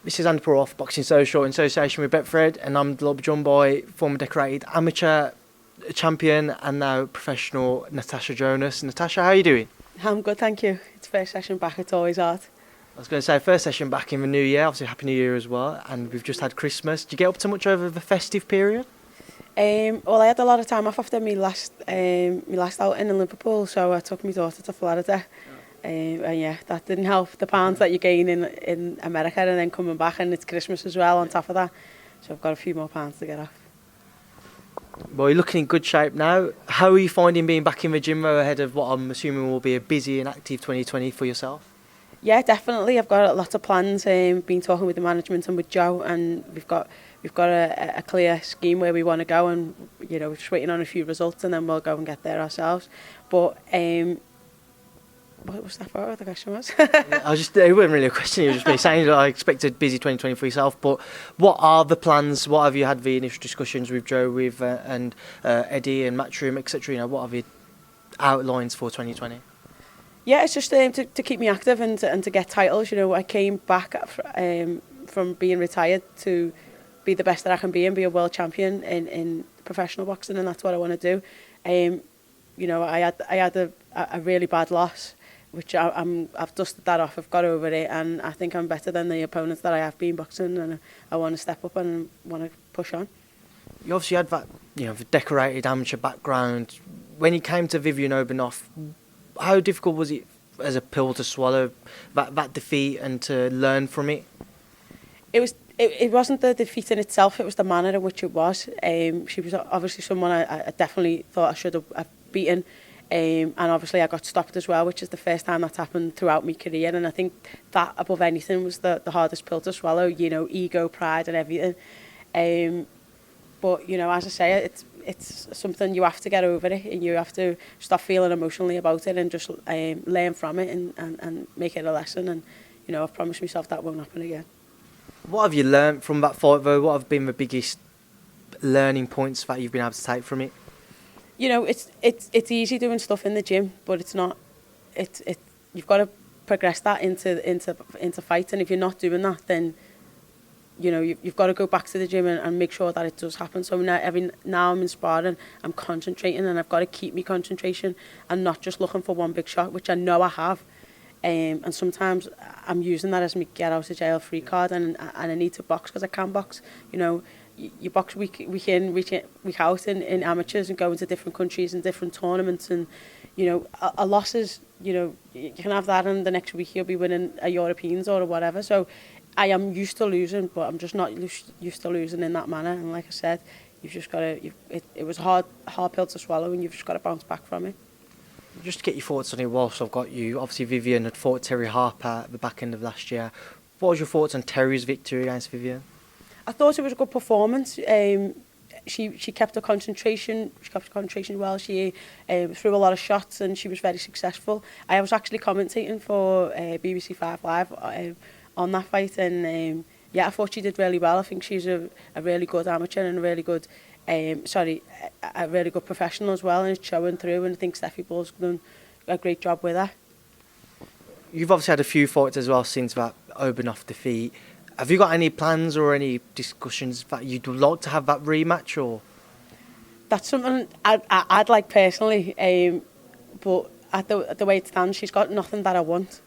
This is Andy Off Boxing Social in association with Betfred, and I'm joined by former decorated amateur champion and now professional Natasha Jonas. Natasha, how are you doing? I'm good, thank you. It's first session back, it's always hard. I was going to say, first session back in the new year, obviously Happy New Year as well, and we've just had Christmas. Did you get up to much over the festive period? Well, I had a lot of time off after my last outing in Liverpool, so I took my daughter to Florida. And yeah, that didn't help the pounds that you gain in America and then coming back, and it's Christmas as well on top of that. So I've got a few more pounds to get off. Well, you're looking in good shape now. How are you finding being back in the gym ahead of what I'm assuming will be a busy and active 2020 for yourself? Yeah, definitely. I've got lots of plans. Been talking with the management and with Joe, and we've got a clear scheme where we want to go, and we're just waiting on a few results, and then we'll go and get there ourselves. But what was that for? What the question was? It wasn't really a question. You were just me saying that I expected busy 2020 for yourself. But what are the plans? What have you had the initial discussions with Joe, with and Eddie and Matchroom, etc.? What have you outlines for 2020? Yeah, it's just to keep me active and to get titles. I came back from being retired to be the best that I can be and be a world champion in professional boxing, and that's what I want to do. I had a really bad loss, which I've dusted that off. I've got over it, and I think I'm better than the opponents that I have been boxing, and I want to step up and want to push on. You obviously had that, the decorated amateur background. When you came to Vivian Obenauf, how difficult was it as a pill to swallow, that defeat, and to learn from it? It wasn't the defeat in itself, it was the manner in which it was. She was obviously someone I definitely thought I should have beaten. And obviously I got stopped as well, which is the first time that's happened throughout my career. And I think that, above anything, was the hardest pill to swallow, ego, pride and everything. But, as I say, it's something you have to get over it, and you have to stop feeling emotionally about it and just learn from it and make it a lesson. And, I've promised myself that won't happen again. What have you learned from that fight, though? What have been the biggest learning points that you've been able to take from it? It's easy doing stuff in the gym, but it's not. You've got to progress that into fight, and if you're not doing that, then you've got to go back to the gym and make sure that it does happen. So now I'm in sparring, I'm concentrating, and I've got to keep my concentration and not just looking for one big shot, which I know I have. And sometimes I'm using that as my get out of jail free card, and I need to box because I can box. You box week in, week out in amateurs and go into different countries and different tournaments, and a loss is, you can have that, and the next week you'll be winning a Europeans or whatever. So I am used to losing, but I'm just not used to losing in that manner. And like I said, you've just got to. It was a hard pill to swallow, and you've just got to bounce back from it. Just to get your thoughts on it whilst I've got you, obviously Vivian had fought Terry Harper at the back end of last year. What was your thoughts on Terry's victory against Vivian? I thought it was a good performance. She kept her concentration. She kept her concentration well. She threw a lot of shots, and she was very successful. I was actually commentating for BBC 5 Live on that fight, and I thought she did really well. I think she's a really good amateur and a really good professional as well, and it's showing through, and I think Steffi Bull's done a great job with her. You've obviously had a few fights as well since that Obenauf defeat. Have you got any plans or any discussions that you'd like to have that rematch, or? That's something I'd like personally, but at the way it stands, she's got nothing that I want.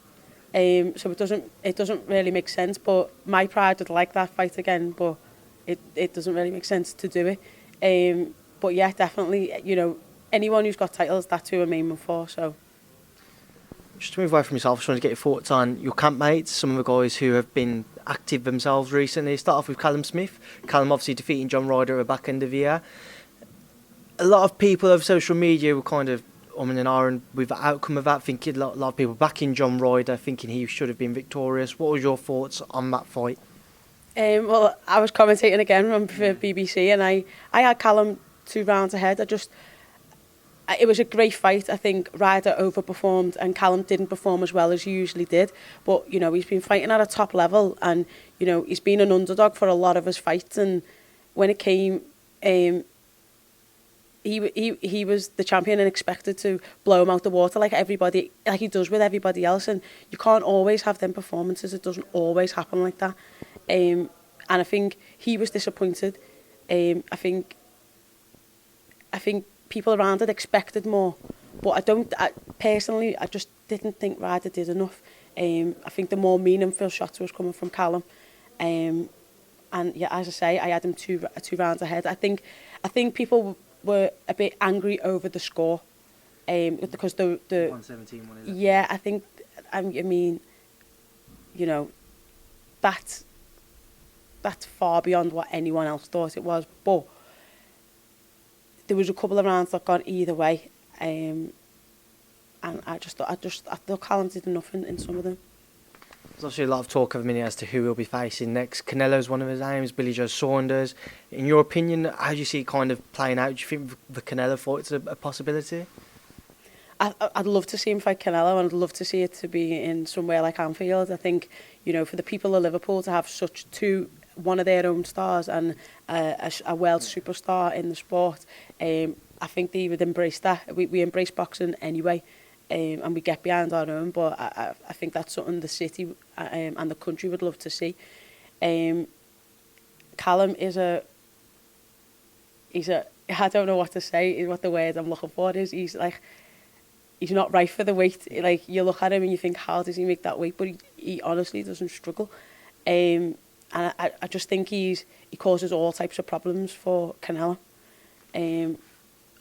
So it doesn't really make sense. But my pride would like that fight again, but it doesn't really make sense to do it. But yeah, definitely, anyone who's got titles, that's who I'm aiming for. So. Just to move away from yourself, I just wanted to get your thoughts on your campmates, some of the guys who have been active themselves recently. Start off with Callum Smith. Callum obviously defeating John Ryder at the back end of the year. A lot of people over social media were kind of and ahhing with the outcome of that, thinking a lot of people backing John Ryder, thinking he should have been victorious. What was your thoughts on that fight? Well, I was commentating again for BBC, and I had Callum 2 rounds ahead. It was a great fight. I think Ryder overperformed and Callum didn't perform as well as he usually did. But, he's been fighting at a top level, and, he's been an underdog for a lot of his fights. And when it came, he was the champion and expected to blow him out the water like he does with everybody else. And you can't always have them performances. It doesn't always happen like that. And I think he was disappointed. I think people around it expected more, but personally, I just didn't think Ryder did enough. I think the more meaningful shots was coming from Callum. And yeah, as I say, I had him two rounds ahead. I think people were a bit angry over the score, because the 117 one, is it? Yeah, I think, I mean, you know, that's far beyond what anyone else thought it was. But there was a couple of rounds that gone either way, and I thought Callum did enough in some of them. There's obviously a lot of talk of a minute as to who we'll be facing next. Canelo's one of his names, Billy Joe Saunders. In your opinion, how do you see it kind of playing out? Do you think the Canelo fight's a possibility? I'd love to see him fight Canelo, and I'd love to see it to be in somewhere like Anfield. I think, you know, for the people of Liverpool to have one of their own stars and a world superstar in the sport, I think they would embrace that. We embrace boxing anyway, and we get behind our own, but I think that's something the city and the country would love to see. Callum is I don't know what to say, what the word I'm looking for is. He's not right for the weight. Like, you look at him and you think, how does he make that weight? But he honestly doesn't struggle. And I just think he causes all types of problems for Canelo.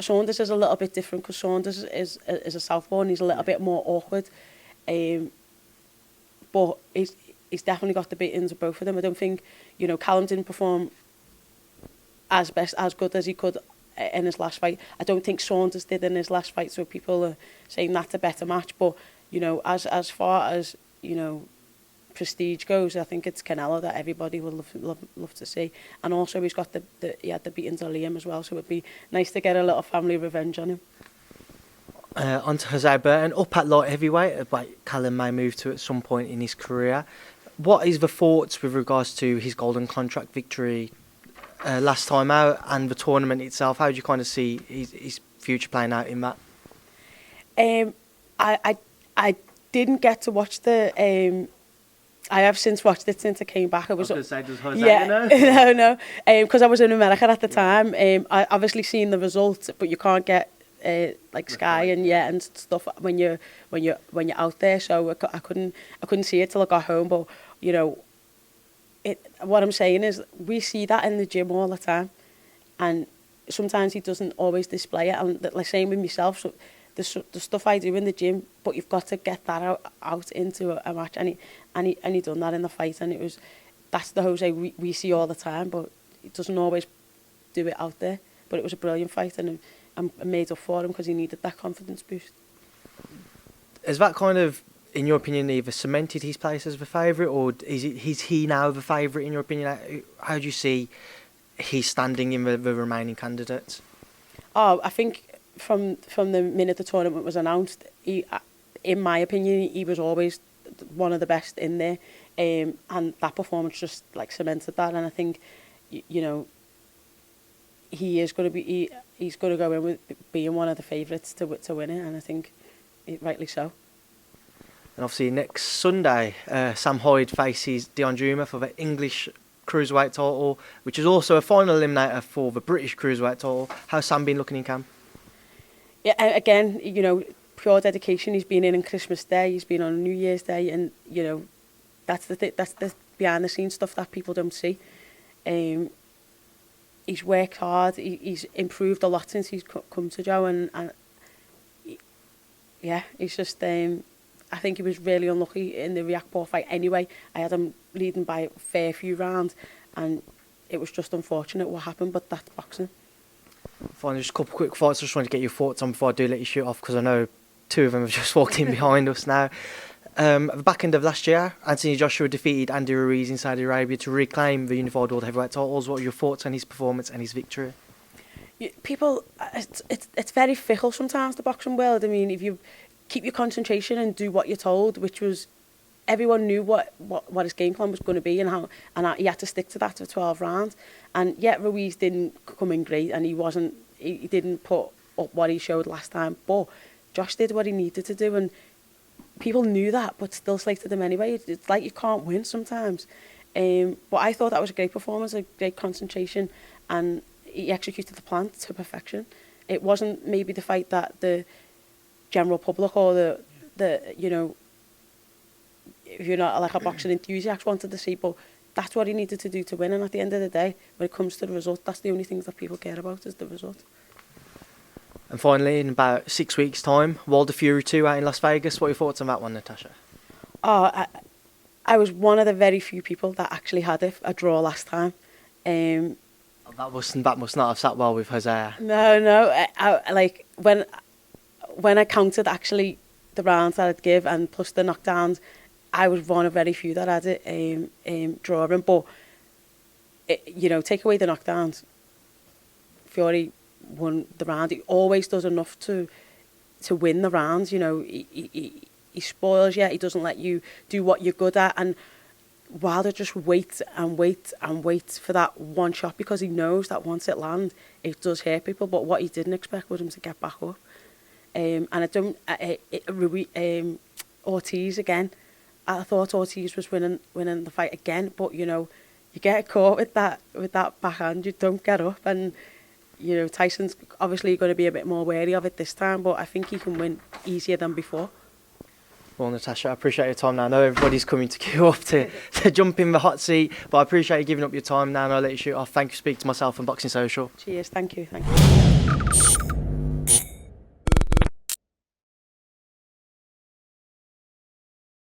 Saunders is a little bit different because Saunders is a southpaw and he's a little bit more awkward. But he's definitely got the beatings of both of them. I don't think, you know, Callum didn't perform as good as he could in his last fight. I don't think Saunders did in his last fight, so people are saying that's a better match. But, you know, as far as, you know, prestige goes, I think it's Canelo that everybody will love to see. And also he's got he had the beatings of Liam as well, so it'd be nice to get a little family revenge on him. On to Jose Burton, up at light heavyweight, but Callum may move to at some point in his career. What is the thoughts with regards to his golden contract victory last time out and the tournament itself? How do you kind of see his future playing out in that? I didn't get to watch the. I have since watched it since I came back. I was going to say, does Jose know? No, because I was in America at the time. I obviously seen the results, but you can't get like Sky and stuff when you're out there. So I couldn't see it till I got home. But you know, what I'm saying is we see that in the gym all the time, and sometimes he doesn't always display it. And like same with myself. So the stuff I do in the gym, but you've got to get that out into a match, and he done that in the fight, and that's the Jose we see all the time, but he doesn't always do it out there. But it was a brilliant fight, and I'm made up for him because he needed that confidence boost. Is that kind of, in your opinion, either cemented his place as the favourite, or is he now the favourite in your opinion? How do you see he's standing in the remaining candidates? Oh, I think from the minute the tournament was announced, in my opinion, he was always one of the best in there, and that performance just like cemented that. And I think, you know, he's going to go in with being one of the favourites to win it, and I think rightly so. And obviously next Sunday, Sam Hyde faces Dion Dreamer for the English Cruiserweight title, which is also a final eliminator for the British Cruiserweight title. How's Sam been looking in camp? Yeah, again, you know, pure dedication. He's been in on Christmas Day, he's been on New Year's Day, and you know, that's the behind the scenes stuff that people don't see. He's worked hard. He's improved a lot since he's come to Joe, and yeah, he's just. I think he was really unlucky in the Riakporhe fight. Anyway, I had him leading by a fair few rounds, and it was just unfortunate what happened. But that's boxing. Finally, just a couple of quick thoughts. I just wanted to get your thoughts on before I do let you shoot off, because I know two of them have just walked in behind us now. At the back end of last year, Anthony Joshua defeated Andy Ruiz in Saudi Arabia to reclaim the unified world heavyweight titles. What are your thoughts on his performance and his victory? People, it's very fickle sometimes, the boxing world. I mean, if you keep your concentration and do what you're told, which was, everyone knew what his game plan was going to be, and he had to stick to that for 12 rounds. And yet Ruiz didn't come in great, and he didn't put up what he showed last time. But Josh did what he needed to do, and people knew that, but still slated him anyway. It's like you can't win sometimes. But I thought that was a great performance, a great concentration, and he executed the plan to perfection. It wasn't maybe the fight that the general public or the you know, if you're not like a boxing enthusiast wanted to see, but that's what he needed to do to win. And at the end of the day, when it comes to the result, that's the only things that people care about is the result. And finally, in about 6 weeks' time, Wilder Fury 2 out in Las Vegas. What are your thoughts on that one, Natasha? Oh, I was one of the very few people that actually had a draw last time. That must not have sat well with Jose. No. I like when I counted actually the rounds that I'd give and plus the knockdowns, I was one of very few that had it drawing. But you know, take away the knockdowns, Fury won the round. He always does enough to win the rounds. You know, he spoils you. He doesn't let you do what you're good at. And Wilder just waits and waits and waits for that one shot because he knows that once it lands, it does hurt people. But what he didn't expect was him to get back up. And I don't. Ortiz again. I thought Ortiz was winning the fight again, but you know, you get caught with that backhand, you don't get up, and you know Tyson's obviously going to be a bit more wary of it this time, but I think he can win easier than before. Well, Natasha, I appreciate your time now. I know everybody's coming to queue up to jump in the hot seat, but I appreciate you giving up your time now, and I'll let you shoot off. Thank you for speaking to myself and Boxing Social. Cheers, thank you.